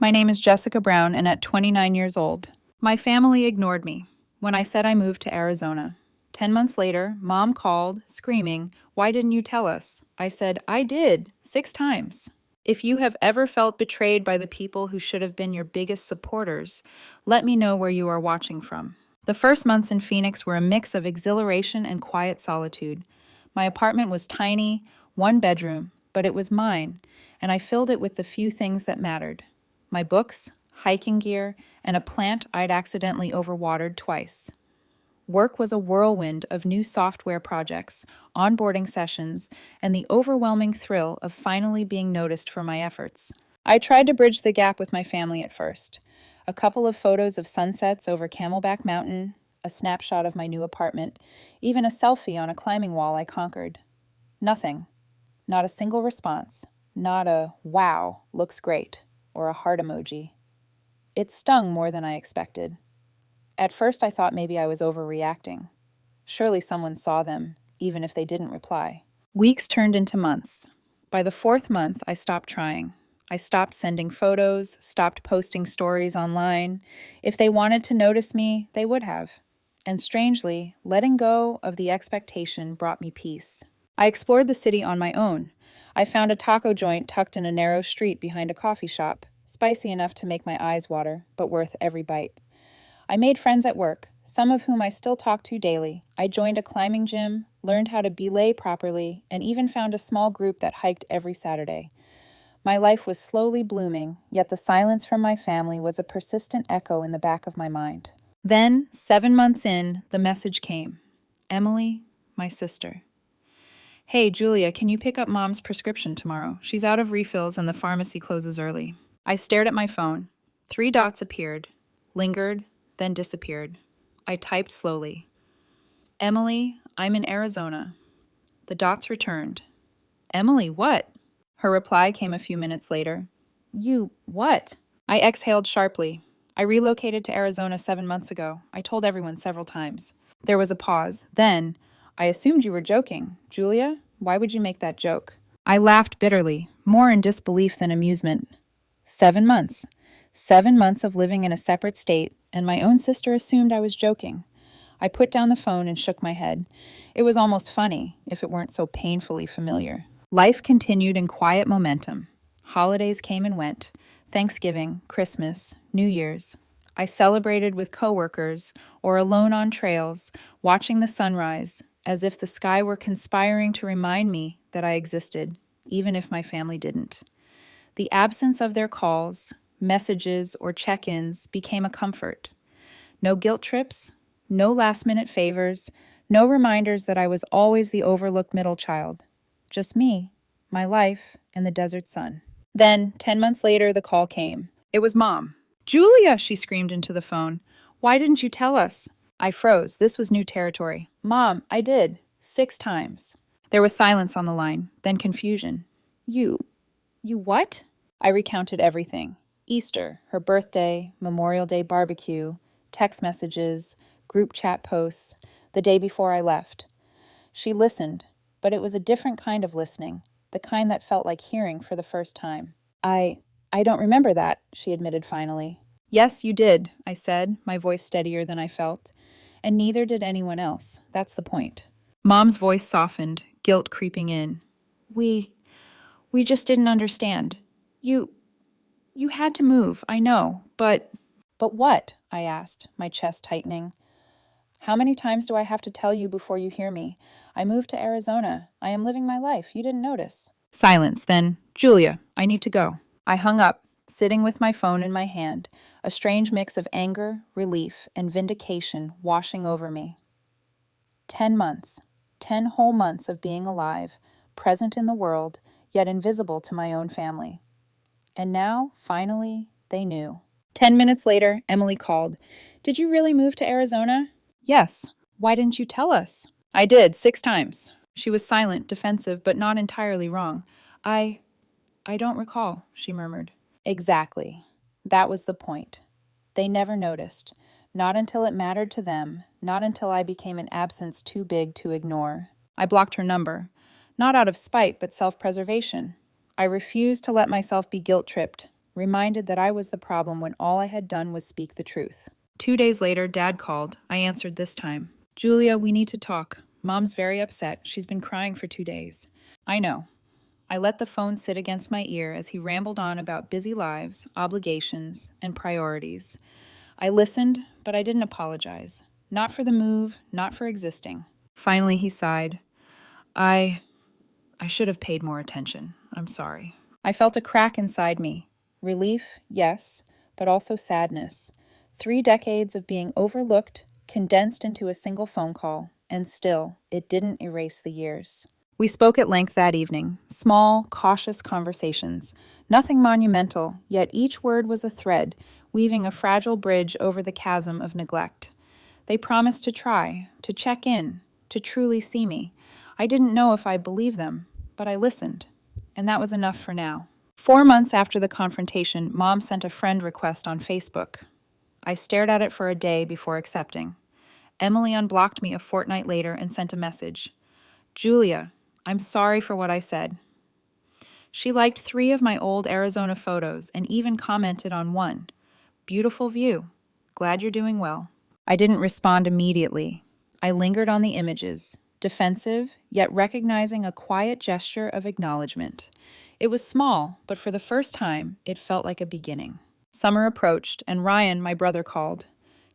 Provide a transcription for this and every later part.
My name is Jessica Brown, and at 29 years old, my family ignored me when I said I moved to Arizona. 10 months later, Mom called, screaming, "Why didn't you tell us?" I said, "I did, 6 times." If you have ever felt betrayed by the people who should have been your biggest supporters, let me know where you are watching from. The first months in Phoenix were a mix of exhilaration and quiet solitude. My apartment was tiny, one bedroom, but it was mine, and I filled it with the few things that mattered: my books, hiking gear, and a plant I'd accidentally overwatered twice. Work was a whirlwind of new software projects, onboarding sessions, and the overwhelming thrill of finally being noticed for my efforts. I tried to bridge the gap with my family at first. A couple of photos of sunsets over Camelback Mountain, a snapshot of my new apartment, even a selfie on a climbing wall I conquered. Nothing. Not a single response. Not a "wow, looks great," or a heart emoji. It stung more than I expected. At first I thought maybe I was overreacting. Surely someone saw them, even if they didn't reply. Weeks turned into months. By the fourth month, I stopped trying. I stopped sending photos, stopped posting stories online. If they wanted to notice me, they would have. And strangely, letting go of the expectation brought me peace. I explored the city on my own. I found a taco joint tucked in a narrow street behind a coffee shop, spicy enough to make my eyes water, but worth every bite. I made friends at work, some of whom I still talk to daily. I joined a climbing gym, learned how to belay properly, and even found a small group that hiked every Saturday. My life was slowly blooming, yet the silence from my family was a persistent echo in the back of my mind. Then, 7 months in, the message came. Emily, my sister. "Hey, Julia, can you pick up Mom's prescription tomorrow? She's out of refills and the pharmacy closes early." I stared at my phone. 3 dots appeared, lingered, then disappeared. I typed slowly. "Emily, I'm in Arizona." The dots returned. "Emily, what?" Her reply came a few minutes later. "You, what?" I exhaled sharply. "I relocated to Arizona 7 months ago. I told everyone several times." There was a pause. Then, "I assumed you were joking. Julia, why would you make that joke?" I laughed bitterly, more in disbelief than amusement. 7 months. 7 months of living in a separate state, and my own sister assumed I was joking. I put down the phone and shook my head. It was almost funny, if it weren't so painfully familiar. Life continued in quiet momentum. Holidays came and went. Thanksgiving, Christmas, New Year's. I celebrated with coworkers or alone on trails, watching the sunrise, as if the sky were conspiring to remind me that I existed, even if my family didn't. The absence of their calls, messages, or check-ins became a comfort. No guilt trips, no last-minute favors, no reminders that I was always the overlooked middle child. Just me, my life, and the desert sun. Then, 10 months later, the call came. It was Mom. "Julia," she screamed into the phone. "Why didn't you tell us?" I froze. This was new territory. "Mom, I did. 6 times." There was silence on the line, then confusion. You what?" I recounted everything. Easter, her birthday, Memorial Day barbecue, text messages, group chat posts, the day before I left. She listened, but it was a different kind of listening, the kind that felt like hearing for the first time. I don't remember that," she admitted finally. "Yes, you did," I said, my voice steadier than I felt. "And neither did anyone else. That's the point." Mom's voice softened, guilt creeping in. We just didn't understand. You had to move, I know, but..." "But what?" I asked, my chest tightening. "How many times do I have to tell you before you hear me? I moved to Arizona. I am living my life. You didn't notice." Silence, then, "Julia, I need to go." I hung up, sitting with my phone in my hand, a strange mix of anger, relief, and vindication washing over me. 10 months. 10 whole months of being alive, present in the world, yet invisible to my own family. And now, finally, they knew. 10 minutes later, Emily called. "Did you really move to Arizona?" "Yes." "Why didn't you tell us?" "I did, 6 times." She was silent, defensive, but not entirely wrong. I don't recall," she murmured. Exactly. That was the point. They never noticed. Not until it mattered to them, not until I became an absence too big to ignore. I blocked her number. Not out of spite, but self-preservation. I refused to let myself be guilt-tripped, reminded that I was the problem when all I had done was speak the truth. 2 days later, Dad called. I answered this time. Julia, we need to talk. Mom's very upset. She's been crying for 2 days. I know. I let the phone sit against my ear as he rambled on about busy lives, obligations, and priorities. I listened, but I didn't apologize. Not for the move, not for existing. Finally, he sighed. I should have paid more attention. I'm sorry. I felt a crack inside me. Relief, yes, but also sadness. 3 decades of being overlooked, condensed into a single phone call, and still, it didn't erase the years. We spoke at length that evening, small, cautious conversations. Nothing monumental, yet each word was a thread, weaving a fragile bridge over the chasm of neglect. They promised to try, to check in, to truly see me. I didn't know if I believed them, but I listened, and that was enough for now. 4 months after the confrontation, Mom sent a friend request on Facebook. I stared at it for a day before accepting. Emily unblocked me a fortnight later and sent a message. Julia, I'm sorry for what I said. She liked 3 of my old Arizona photos and even commented on one. Beautiful view. Glad you're doing well. I didn't respond immediately. I lingered on the images, defensive, yet recognizing a quiet gesture of acknowledgement. It was small, but for the first time, it felt like a beginning. Summer approached, and Ryan, my brother, called.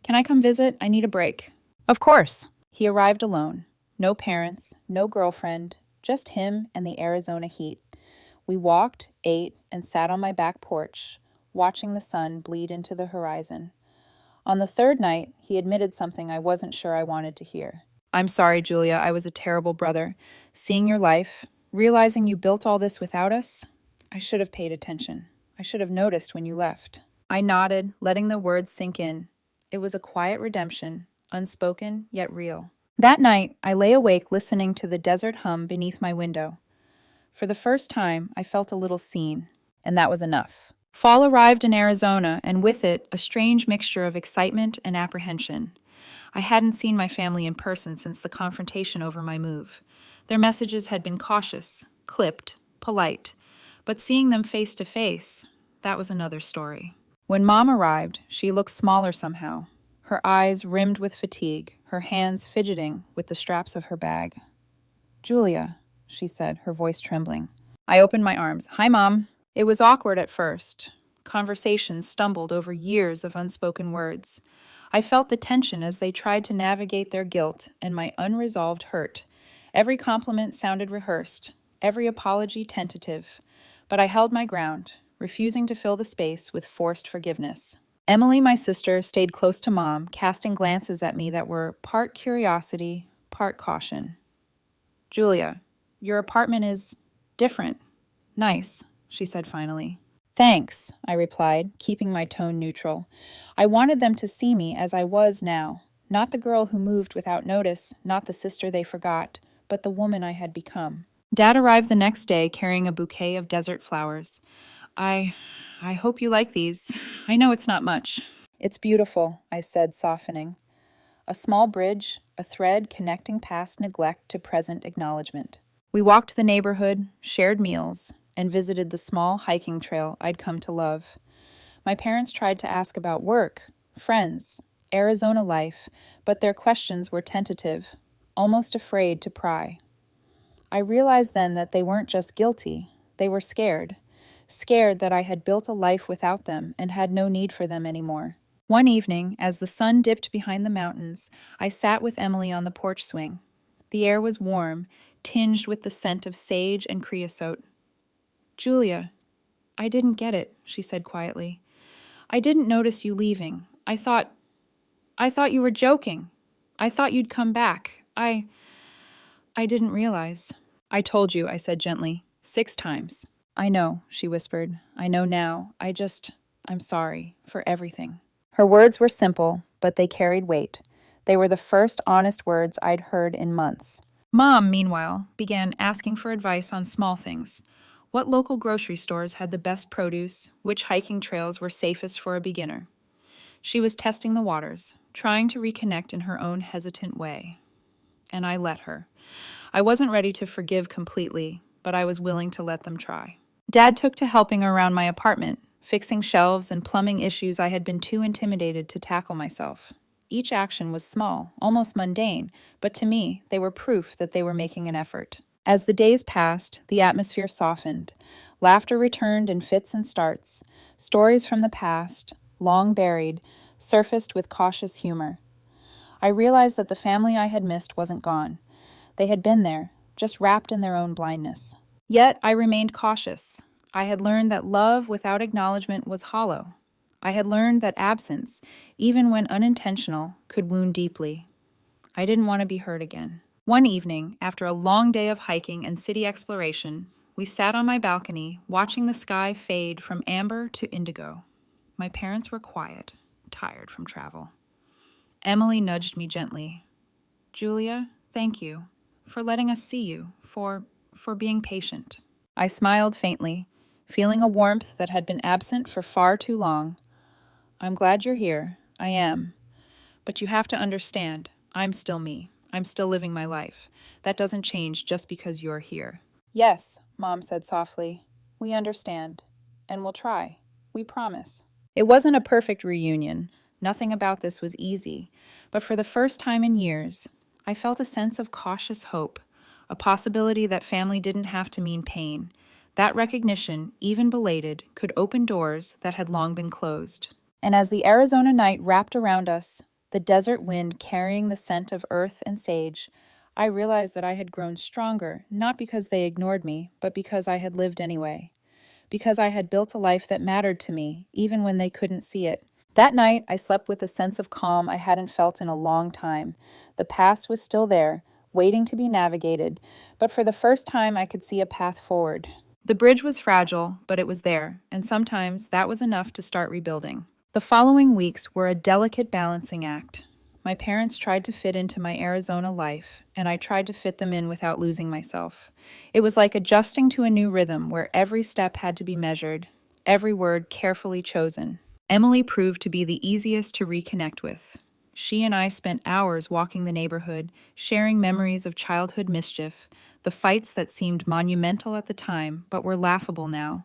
Can I come visit? I need a break. Of course. He arrived alone. No parents, no girlfriend, just him and the Arizona heat. We walked, ate, and sat on my back porch, watching the sun bleed into the horizon. On the 3rd night, he admitted something I wasn't sure I wanted to hear. I'm sorry, Julia, I was a terrible brother. Seeing your life, realizing you built all this without us, I should have paid attention. I should have noticed when you left. I nodded, letting the words sink in. It was a quiet redemption, unspoken yet real. That night, I lay awake listening to the desert hum beneath my window. For the first time, I felt a little seen, and that was enough. Fall arrived in Arizona, and with it, a strange mixture of excitement and apprehension. I hadn't seen my family in person since the confrontation over my move. Their messages had been cautious, clipped, polite, but seeing them face to face, that was another story. When Mom arrived, she looked smaller somehow, her eyes rimmed with fatigue, her hands fidgeting with the straps of her bag. Julia, she said, her voice trembling. I opened my arms. Hi, Mom. It was awkward at first. Conversations stumbled over years of unspoken words. I felt the tension as they tried to navigate their guilt and my unresolved hurt. Every compliment sounded rehearsed, every apology tentative, but I held my ground, refusing to fill the space with forced forgiveness. Emily, my sister, stayed close to Mom, casting glances at me that were part curiosity, part caution. Julia, your apartment is different. Nice, she said finally. Thanks, I replied, keeping my tone neutral. I wanted them to see me as I was now, not the girl who moved without notice, not the sister they forgot, but the woman I had become. Dad arrived the next day carrying a bouquet of desert flowers. I hope you like these. I know it's not much. It's beautiful, I said, softening. A small bridge, a thread connecting past neglect to present acknowledgement. We walked the neighborhood, shared meals, and visited the small hiking trail I'd come to love. My parents tried to ask about work, friends, Arizona life, but their questions were tentative, almost afraid to pry. I realized then that they weren't just guilty, they were scared. Scared that I had built a life without them and had no need for them anymore. One evening, as the sun dipped behind the mountains, I sat with Emily on the porch swing. The air was warm, tinged with the scent of sage and creosote. Julia, I didn't get it, she said quietly. I didn't notice you leaving. I thought you were joking. I thought you'd come back. I didn't realize. I told you, I said gently, 6 times. I know, she whispered. I know now. I'm sorry for everything. Her words were simple, but they carried weight. They were the first honest words I'd heard in months. Mom, meanwhile, began asking for advice on small things. What local grocery stores had the best produce? Which hiking trails were safest for a beginner? She was testing the waters, trying to reconnect in her own hesitant way. And I let her. I wasn't ready to forgive completely, but I was willing to let them try. Dad took to helping around my apartment, fixing shelves and plumbing issues I had been too intimidated to tackle myself. Each action was small, almost mundane, but to me, they were proof that they were making an effort. As the days passed, the atmosphere softened. Laughter returned in fits and starts. Stories from the past, long buried, surfaced with cautious humor. I realized that the family I had missed wasn't gone. They had been there, just wrapped in their own blindness. Yet I remained cautious. I had learned that love without acknowledgement was hollow. I had learned that absence, even when unintentional, could wound deeply. I didn't want to be hurt again. One evening, after a long day of hiking and city exploration, we sat on my balcony, watching the sky fade from amber to indigo. My parents were quiet, tired from travel. Emily nudged me gently. "Julia, thank you for letting us see you, for being patient." I smiled faintly, feeling a warmth that had been absent for far too long. "I'm glad you're here. I am. But you have to understand, I'm still me. I'm still living my life. That doesn't change just because you're here." "Yes," Mom said softly. "We understand. And we'll try. We promise." It wasn't a perfect reunion. Nothing about this was easy. But for the first time in years, I felt a sense of cautious hope, a possibility that family didn't have to mean pain. That recognition, even belated, could open doors that had long been closed. And as the Arizona night wrapped around us, the desert wind carrying the scent of earth and sage, I realized that I had grown stronger, not because they ignored me, but because I had lived anyway. Because I had built a life that mattered to me, even when they couldn't see it. That night, I slept with a sense of calm I hadn't felt in a long time. The past was still there, waiting to be navigated, but for the first time I could see a path forward. The bridge was fragile, but it was there, and sometimes that was enough to start rebuilding. The following weeks were a delicate balancing act. My parents tried to fit into my Arizona life, and I tried to fit them in without losing myself. It was like adjusting to a new rhythm where every step had to be measured, every word carefully chosen. Emily proved to be the easiest to reconnect with. She and I spent hours walking the neighborhood, sharing memories of childhood mischief, the fights that seemed monumental at the time but were laughable now.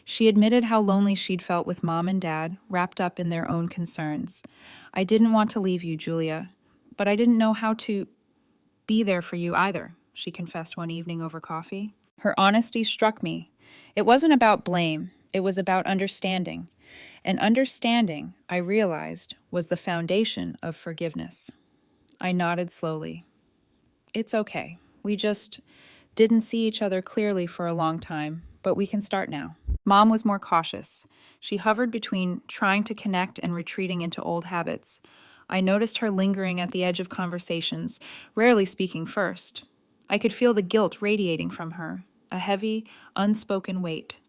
She admitted how lonely she'd felt with Mom and Dad, wrapped up in their own concerns. "I didn't want to leave you, Julia, but I didn't know how to be there for you either," she confessed one evening over coffee. Her honesty struck me. It wasn't about blame, it was about understanding. And understanding, I realized, was the foundation of forgiveness. I nodded slowly. "It's okay. We just didn't see each other clearly for a long time, but we can start now." Mom was more cautious. She hovered between trying to connect and retreating into old habits. I noticed her lingering at the edge of conversations, rarely speaking first. I could feel the guilt radiating from her, a heavy, unspoken weight.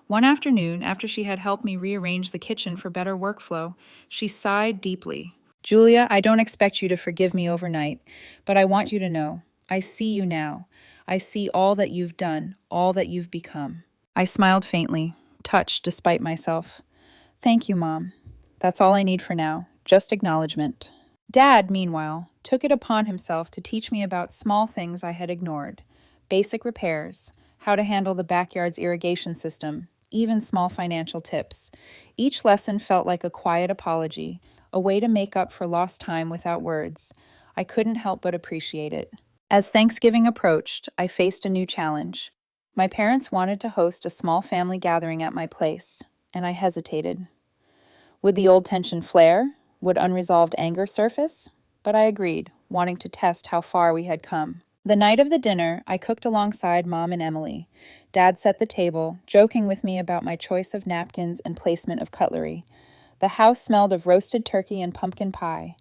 One afternoon, after she had helped me rearrange the kitchen for better workflow, she sighed deeply. "Julia, I don't expect you to forgive me overnight, but I want you to know, I see you now. I see all that you've done, all that you've become." I smiled faintly, touched despite myself. "Thank you, Mom. That's all I need for now, just acknowledgement." Dad, meanwhile, took it upon himself to teach me about small things I had ignored. Basic repairs, how to handle the backyard's irrigation system, even small financial tips. Each lesson felt like a quiet apology, a way to make up for lost time without words. I couldn't help but appreciate it. As Thanksgiving approached, I faced a new challenge. My parents wanted to host a small family gathering at my place, and I hesitated. Would the old tension flare? Would unresolved anger surface? But I agreed, wanting to test how far we had come. The night of the dinner, I cooked alongside Mom and Emily. Dad set the table, joking with me about my choice of napkins and placement of cutlery. The house smelled of roasted turkey and pumpkin pie,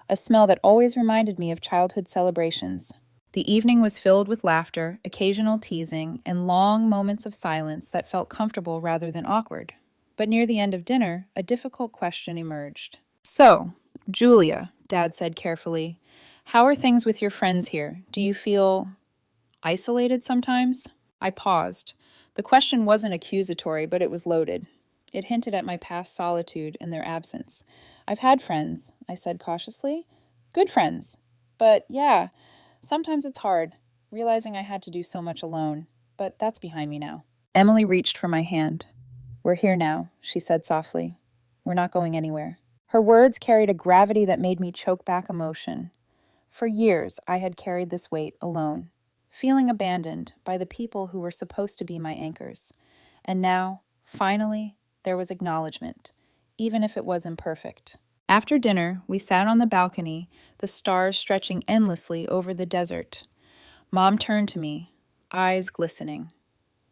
a smell that always reminded me of childhood celebrations. The evening was filled with laughter, occasional teasing, and long moments of silence that felt comfortable rather than awkward. But near the end of dinner, a difficult question emerged. "So, Julia," Dad said carefully, "how are things with your friends here? Do you feel isolated sometimes?" I paused. The question wasn't accusatory, but it was loaded. It hinted at my past solitude and their absence. "I've had friends," I said cautiously. "Good friends. But yeah, sometimes it's hard, realizing I had to do so much alone. But that's behind me now." Emily reached for my hand. "We're here now," she said softly. "We're not going anywhere." Her words carried a gravity that made me choke back emotion. For years, I had carried this weight alone, feeling abandoned by the people who were supposed to be my anchors. And now, finally, there was acknowledgement, even if it was imperfect. After dinner, we sat on the balcony, the stars stretching endlessly over the desert. Mom turned to me, eyes glistening.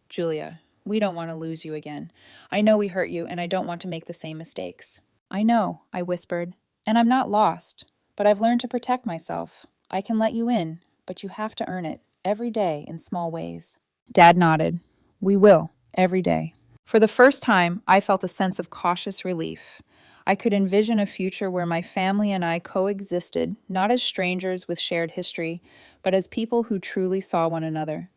"Julia, we don't want to lose you again. I know we hurt you, and I don't want to make the same mistakes." "I know," I whispered, "and I'm not lost, but I've learned to protect myself. I can let you in, but you have to earn it, every day in small ways." Dad nodded. "We will, every day." For the first time, I felt a sense of cautious relief. I could envision a future where my family and I coexisted, not as strangers with shared history, but as people who truly saw one another.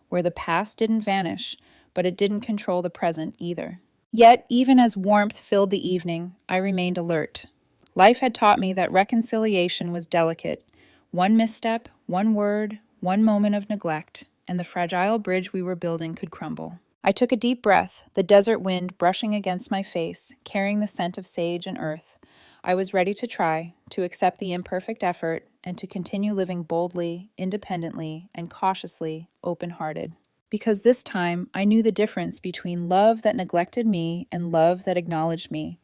Where the past didn't vanish, but it didn't control the present either. Yet, even as warmth filled the evening, I remained alert. Life had taught me that reconciliation was delicate. One misstep, one word, one moment of neglect, and the fragile bridge we were building could crumble. I took a deep breath, the desert wind brushing against my face, carrying the scent of sage and earth. I was ready to try, to accept the imperfect effort, and to continue living boldly, independently, and cautiously open-hearted. Because this time, I knew the difference between love that neglected me and love that acknowledged me,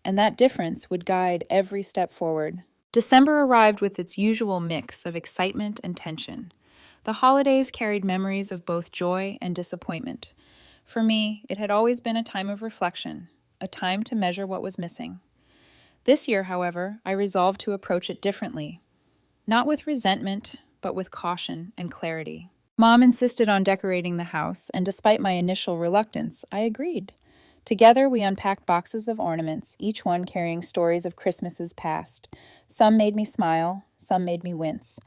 and that difference would guide every step forward. December arrived with its usual mix of excitement and tension. The holidays carried memories of both joy and disappointment. For me, it had always been a time of reflection, a time to measure what was missing. This year, however, I resolved to approach it differently, not with resentment, but with caution and clarity. Mom insisted on decorating the house, and despite my initial reluctance, I agreed. Together, we unpacked boxes of ornaments, each one carrying stories of Christmases past. Some made me smile, some made me wince.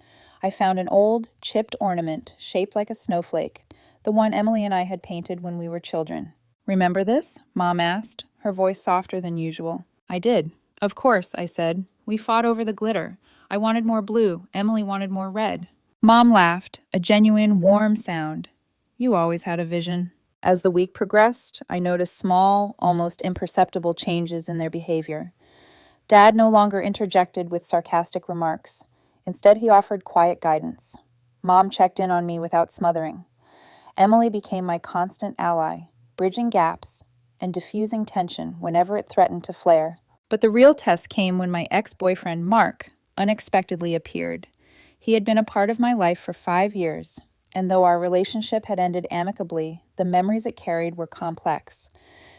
I found an old, chipped ornament shaped like a snowflake, the one Emily and I had painted when we were children. "Remember this?" Mom asked, her voice softer than usual. I did. "Of course," I said. "We fought over the glitter. I wanted more blue. Emily wanted more red." Mom laughed, a genuine, warm sound. "You always had a vision." As the week progressed, I noticed small, almost imperceptible changes in their behavior. Dad no longer interjected with sarcastic remarks. Instead, he offered quiet guidance. Mom checked in on me without smothering. Emily became my constant ally, bridging gaps and diffusing tension whenever it threatened to flare. But the real test came when my ex-boyfriend, Mark, unexpectedly appeared. He had been a part of my life for 5 years, and though our relationship had ended amicably, the memories it carried were complex.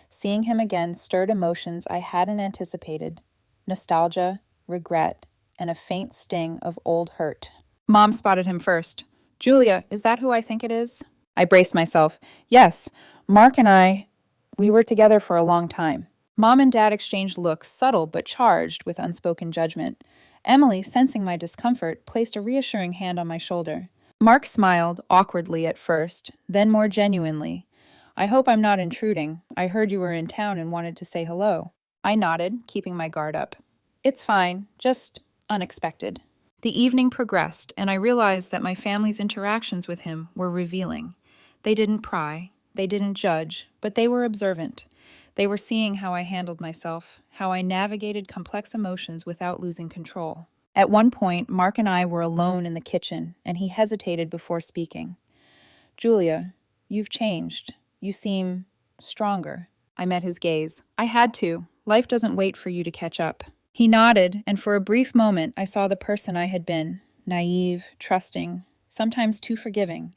Seeing him again stirred emotions I hadn't anticipated: nostalgia, regret, and a faint sting of old hurt. Mom spotted him first. "Julia, is that who I think it is?" I braced myself. "Yes, Mark and we were together for a long time." Mom and Dad exchanged looks, subtle but charged with unspoken judgment. Emily, sensing my discomfort, placed a reassuring hand on my shoulder. Mark smiled, awkwardly at first, then more genuinely. "I hope I'm not intruding. I heard you were in town and wanted to say hello." I nodded, keeping my guard up. "It's fine, just unexpected." The evening progressed, and I realized that my family's interactions with him were revealing. They didn't pry, they didn't judge, but they were observant. They were seeing how I handled myself, how I navigated complex emotions without losing control. At one point, Mark and I were alone in the kitchen, and he hesitated before speaking. "Julia, you've changed. You seem stronger." I met his gaze. "I had to. Life doesn't wait for you to catch up." He nodded, and for a brief moment I saw the person I had been, naive, trusting, sometimes too forgiving.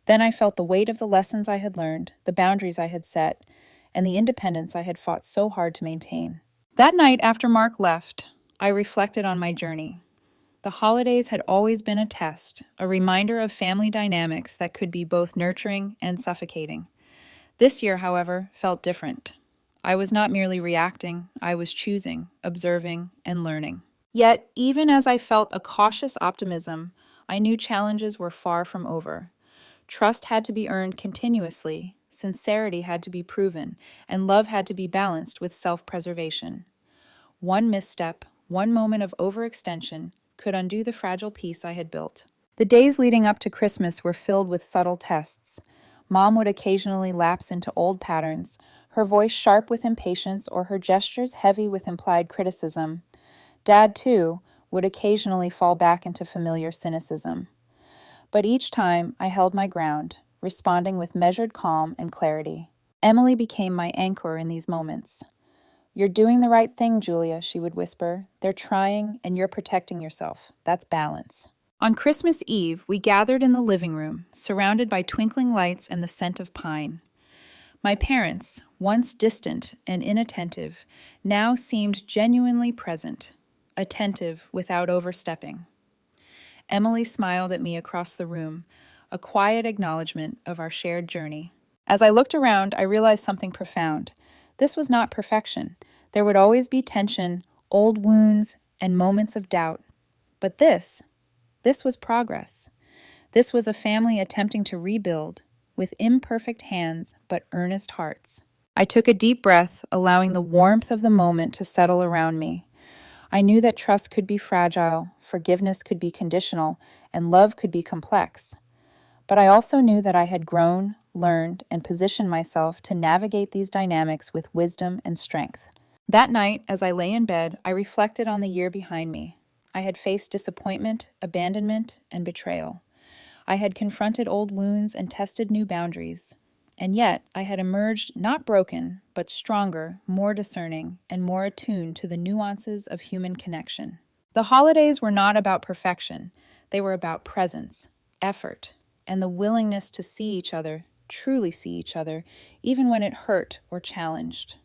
Then I felt the weight of the lessons I had learned, the boundaries I had set, and the independence I had fought so hard to maintain. That night after Mark left, I reflected on my journey. The holidays had always been a test, a reminder of family dynamics that could be both nurturing and suffocating. This year, however, felt different. I was not merely reacting, I was choosing, observing, and learning. Yet, even as I felt a cautious optimism, I knew challenges were far from over. Trust had to be earned continuously, sincerity had to be proven, and love had to be balanced with self-preservation. One misstep, one moment of overextension, could undo the fragile peace I had built. The days leading up to Christmas were filled with subtle tests. Mom would occasionally lapse into old patterns, her voice sharp with impatience or her gestures heavy with implied criticism. Dad, too, would occasionally fall back into familiar cynicism. But each time I held my ground, responding with measured calm and clarity. Emily became my anchor in these moments. "You're doing the right thing, Julia," she would whisper. "They're trying, and you're protecting yourself. That's balance." On Christmas Eve, we gathered in the living room, surrounded by twinkling lights and the scent of pine. My parents, once distant and inattentive, now seemed genuinely present, attentive without overstepping. Emily smiled at me across the room, a quiet acknowledgement of our shared journey. As I looked around, I realized something profound. This was not perfection. There would always be tension, old wounds, and moments of doubt. But this was progress. This was a family attempting to rebuild, with imperfect hands but earnest hearts. I took a deep breath, allowing the warmth of the moment to settle around me. I knew that trust could be fragile, forgiveness could be conditional, and love could be complex. But I also knew that I had grown, learned, and positioned myself to navigate these dynamics with wisdom and strength. That night, as I lay in bed, I reflected on the year behind me. I had faced disappointment, abandonment, and betrayal. I had confronted old wounds and tested new boundaries. And yet, I had emerged not broken, but stronger, more discerning, and more attuned to the nuances of human connection. The holidays were not about perfection. They were about presence, effort, and the willingness to see each other, truly see each other, even when it hurt or challenged.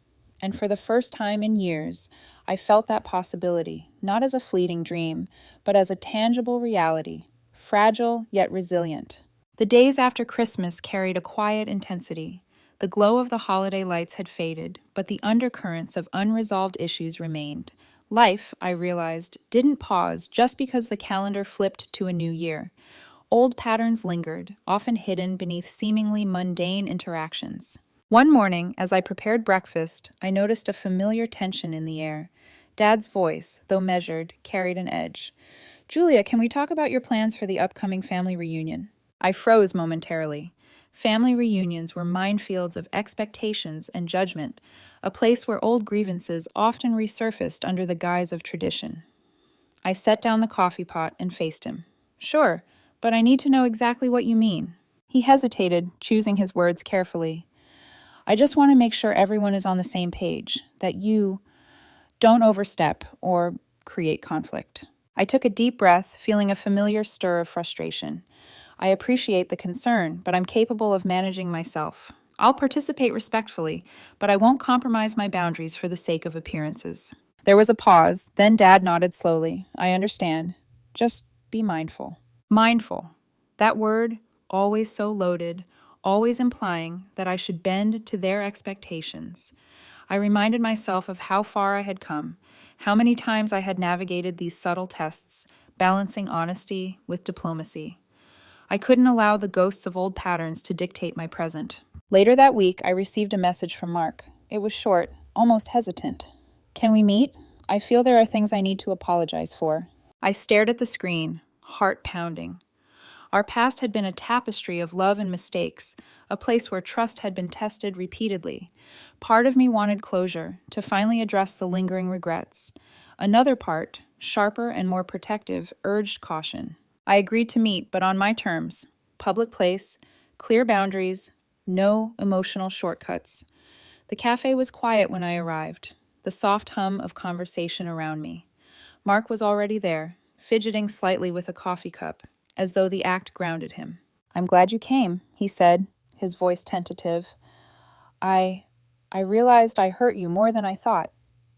And for the first time in years, I felt that possibility, not as a fleeting dream, but as a tangible reality, fragile yet resilient. The days after Christmas carried a quiet intensity. The glow of the holiday lights had faded, but the undercurrents of unresolved issues remained. Life, I realized, didn't pause just because the calendar flipped to a new year. Old patterns lingered, often hidden beneath seemingly mundane interactions. One morning, as I prepared breakfast, I noticed a familiar tension in the air. Dad's voice, though measured, carried an edge. "Julia, can we talk about your plans for the upcoming family reunion?" I froze momentarily. Family reunions were minefields of expectations and judgment, a place where old grievances often resurfaced under the guise of tradition. I set down the coffee pot and faced him. "Sure, but I need to know exactly what you mean." He hesitated, choosing his words carefully. "I just want to make sure everyone is on the same page, that you don't overstep or create conflict." I took a deep breath, feeling a familiar stir of frustration. "I appreciate the concern, but I'm capable of managing myself. I'll participate respectfully, but I won't compromise my boundaries for the sake of appearances." There was a pause, then Dad nodded slowly. "I understand. Just be mindful." Mindful. That word, always so loaded, always implying that I should bend to their expectations. I reminded myself of how far I had come, how many times I had navigated these subtle tests, balancing honesty with diplomacy. I couldn't allow the ghosts of old patterns to dictate my present. Later that week, I received a message from Mark. It was short, almost hesitant. "Can we meet? I feel there are things I need to apologize for." I stared at the screen, heart pounding. Our past had been a tapestry of love and mistakes, a place where trust had been tested repeatedly. Part of me wanted closure, to finally address the lingering regrets. Another part, sharper and more protective, urged caution. I agreed to meet, but on my terms. Public place, clear boundaries, no emotional shortcuts. The cafe was quiet when I arrived, the soft hum of conversation around me. Mark was already there, fidgeting slightly with a coffee cup, as though the act grounded him. "I'm glad you came," he said, his voice tentative. I realized I hurt you more than I thought,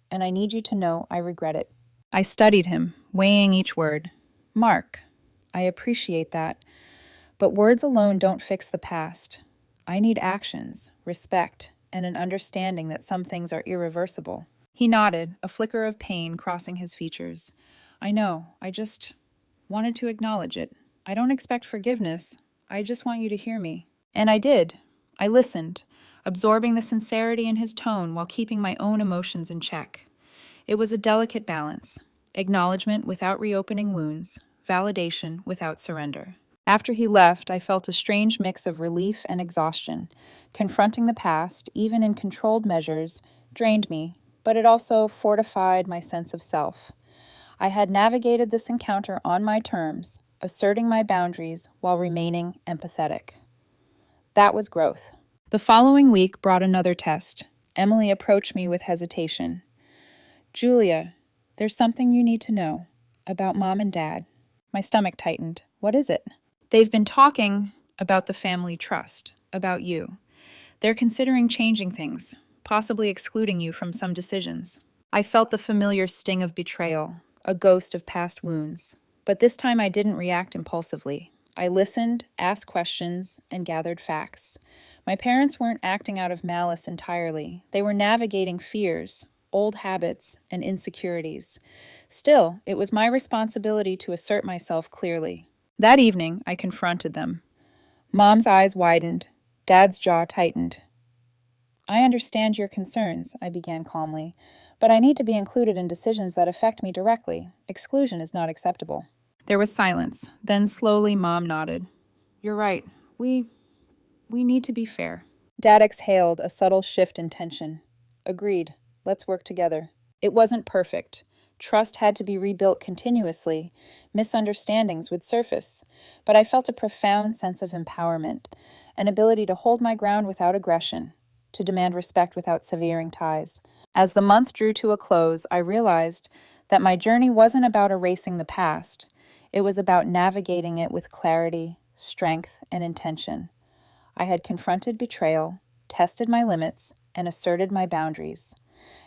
and I need you to know I regret it." I studied him, weighing each word. "Mark, I appreciate that, but words alone don't fix the past. I need actions, respect, and an understanding that some things are irreversible." He nodded, a flicker of pain crossing his features. "I know, I just wanted to acknowledge it. I don't expect forgiveness. I just want you to hear me." And I did. I listened, absorbing the sincerity in his tone while keeping my own emotions in check. It was a delicate balance, acknowledgement without reopening wounds, validation without surrender. After he left, I felt a strange mix of relief and exhaustion. Confronting the past, even in controlled measures, drained me, but it also fortified my sense of self. I had navigated this encounter on my terms, asserting my boundaries while remaining empathetic. That was growth. The following week brought another test. Emily approached me with hesitation. Julia, there's something you need to know about Mom and Dad. My stomach tightened. What is it? They've been talking about the family trust, about you. They're considering changing things, possibly excluding you from some decisions. I felt the familiar sting of betrayal, a ghost of past wounds. But this time I didn't react impulsively. I listened, asked questions, and gathered facts. My parents weren't acting out of malice entirely. They were navigating fears, old habits, and insecurities. Still, it was my responsibility to assert myself clearly. That evening, I confronted them. Mom's eyes widened. Dad's jaw tightened. I understand your concerns, I began calmly, but I need to be included in decisions that affect me directly. Exclusion is not acceptable. There was silence. Then slowly Mom nodded. You're right. We need to be fair. Dad exhaled, a subtle shift in tension. Agreed. Let's work together. It wasn't perfect. Trust had to be rebuilt continuously. Misunderstandings would surface. But I felt a profound sense of empowerment, an ability to hold my ground without aggression, to demand respect without severing ties. As the month drew to a close, I realized that my journey wasn't about erasing the past. It was about navigating it with clarity, strength, and intention. I had confronted betrayal, tested my limits, and asserted my boundaries.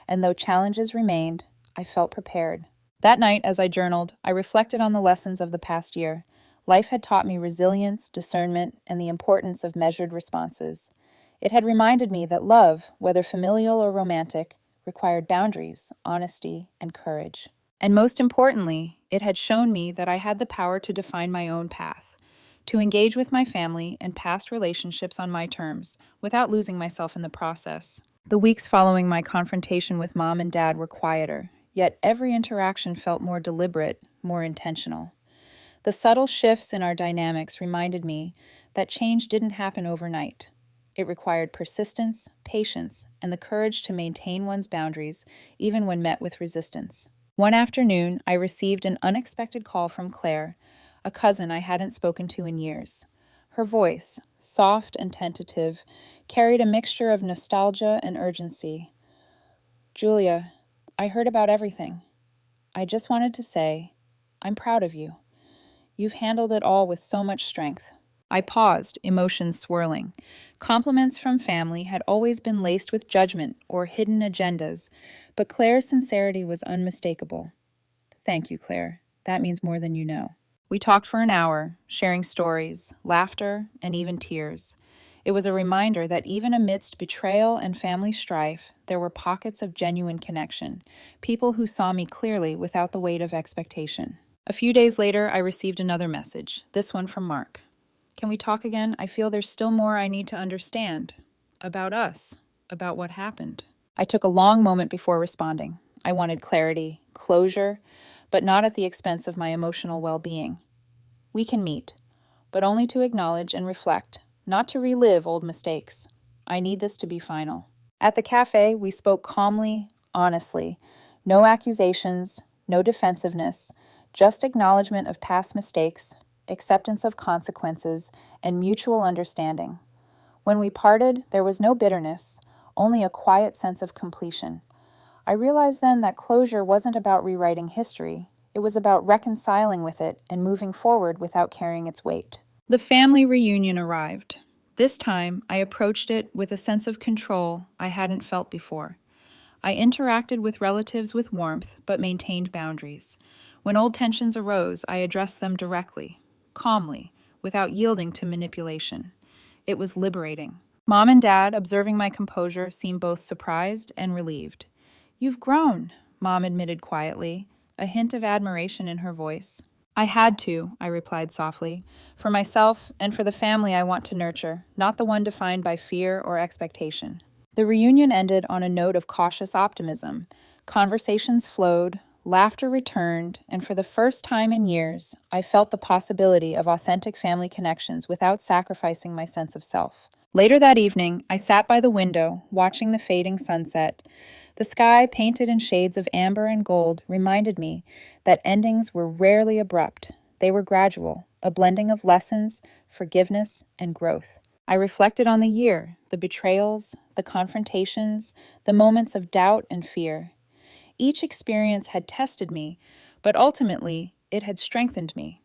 And though challenges remained, I felt prepared. That night, as I journaled, I reflected on the lessons of the past year. Life had taught me resilience, discernment, and the importance of measured responses. It had reminded me that love, whether familial or romantic, required boundaries, honesty, and courage. And most importantly, it had shown me that I had the power to define my own path, to engage with my family and past relationships on my terms, without losing myself in the process. The weeks following my confrontation with Mom and Dad were quieter, yet every interaction felt more deliberate, more intentional. The subtle shifts in our dynamics reminded me that change didn't happen overnight. It required persistence, patience, and the courage to maintain one's boundaries, even when met with resistance. One afternoon, I received an unexpected call from Claire, a cousin I hadn't spoken to in years. Her voice, soft and tentative, carried a mixture of nostalgia and urgency. Julia, I heard about everything. I just wanted to say, I'm proud of you. You've handled it all with so much strength. I paused, emotions swirling. Compliments from family had always been laced with judgment or hidden agendas, but Claire's sincerity was unmistakable. Thank you, Claire. That means more than you know. We talked for an hour, sharing stories, laughter, and even tears. It was a reminder that even amidst betrayal and family strife, there were pockets of genuine connection, people who saw me clearly without the weight of expectation. A few days later, I received another message, this one from Mark. Can we talk again? I feel there's still more I need to understand. About us. About what happened. I took a long moment before responding. I wanted clarity, closure, but not at the expense of my emotional well-being. We can meet, but only to acknowledge and reflect, not to relive old mistakes. I need this to be final. At the cafe, we spoke calmly, honestly. No accusations, no defensiveness, just acknowledgement of past mistakes, acceptance of consequences, and mutual understanding. When we parted, there was no bitterness, only a quiet sense of completion. I realized then that closure wasn't about rewriting history. It was about reconciling with it and moving forward without carrying its weight. The family reunion arrived. This time, I approached it with a sense of control I hadn't felt before. I interacted with relatives with warmth, but maintained boundaries. When old tensions arose, I addressed them directly, calmly, without yielding to manipulation. It was liberating. Mom and Dad, observing my composure, seemed both surprised and relieved. You've grown, Mom admitted quietly, a hint of admiration in her voice. I had to, I replied softly, for myself and for the family I want to nurture, not the one defined by fear or expectation. The reunion ended on a note of cautious optimism. Conversations flowed, Laughter returned, and for the first time in years, I felt the possibility of authentic family connections without sacrificing my sense of self. Later that evening, I sat by the window, watching the fading sunset. The sky, painted in shades of amber and gold, reminded me that endings were rarely abrupt. They were gradual, a blending of lessons, forgiveness, and growth. I reflected on the year, the betrayals, the confrontations, the moments of doubt and fear. Each experience had tested me, but ultimately, it had strengthened me.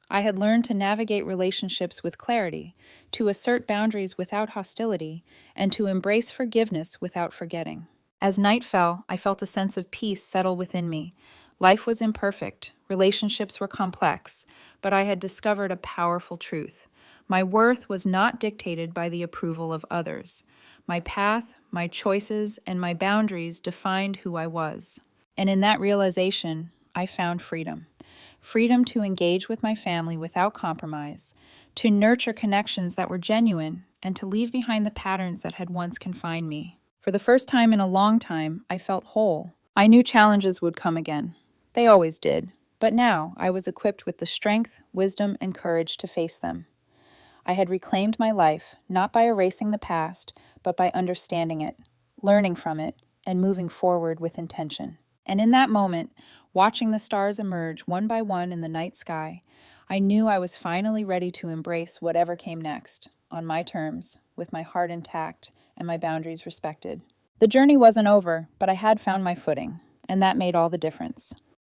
I had learned to navigate relationships with clarity, to assert boundaries without hostility, and to embrace forgiveness without forgetting. As night fell, I felt a sense of peace settle within me. Life was imperfect, relationships were complex, but I had discovered a powerful truth. My worth was not dictated by the approval of others. My path, my choices, and my boundaries defined who I was. And in that realization, I found freedom. Freedom to engage with my family without compromise, to nurture connections that were genuine, and to leave behind the patterns that had once confined me. For the first time in a long time, I felt whole. I knew challenges would come again. They always did. But now I was equipped with the strength, wisdom, and courage to face them. I had reclaimed my life, not by erasing the past, but by understanding it, learning from it, and moving forward with intention. And in that moment, watching the stars emerge one by one in the night sky, I knew I was finally ready to embrace whatever came next, on my terms, with my heart intact and my boundaries respected. The journey wasn't over, but I had found my footing, and that made all the difference.